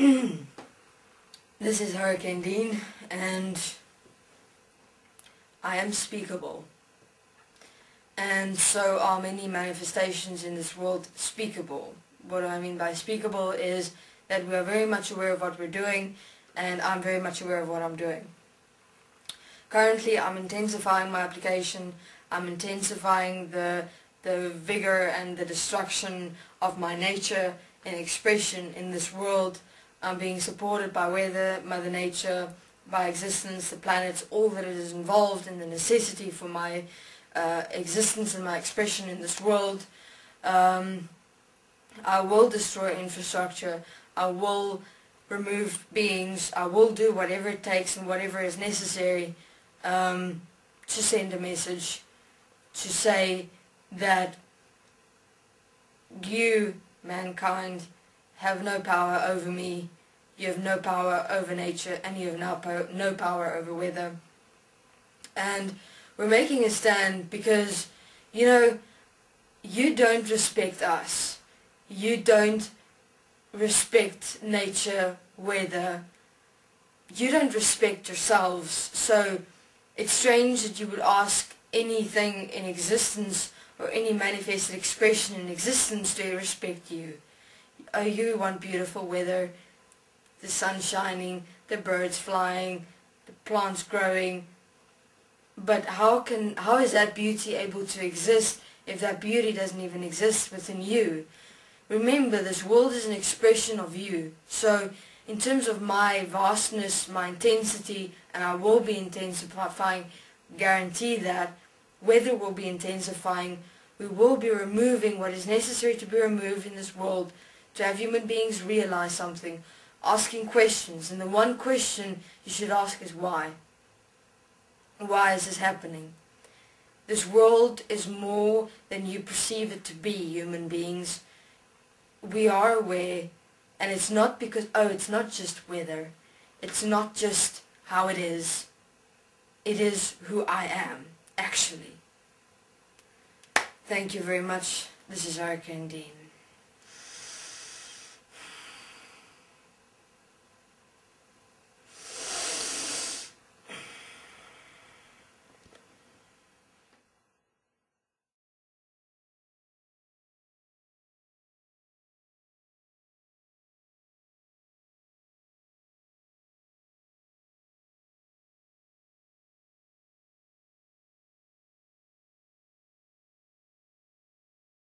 This is Hurricane Dean, and I am speakable. And so are many manifestations in this world speakable. What I mean by speakable is that we are very much aware of what we're doing, and I'm very much aware of what I'm doing. Currently, I'm intensifying my application. I'm intensifying the vigor and the destruction of my nature and expression in this world. I'm being supported by weather, Mother Nature, by existence, the planets, all that is involved in the necessity for my existence and my expression in this world. I will destroy infrastructure. I will remove beings. I will do whatever it takes and whatever is necessary to send a message, to say that you, mankind, have no power over me, you have no power over nature, and you have no power over weather. And we're making a stand because, you don't respect us. You don't respect nature, weather. You don't respect yourselves. So it's strange that you would ask anything in existence or any manifested expression in existence to respect you. Oh, you want beautiful weather, the sun shining, the birds flying, the plants growing. But how is that beauty able to exist if that beauty doesn't even exist within you? Remember, this world is an expression of you. So in terms of my vastness, my intensity, and I will be intensifying, guarantee that, weather will be intensifying. We will be removing what is necessary to be removed in this world to have human beings realize something, asking questions. And the one question you should ask is why? Why is this happening? This world is more than you perceive it to be, human beings. We are aware, and it's not because, it's not just weather. It's not just how it is. It is who I am, actually. Thank you very much. This is Hurricane Dean.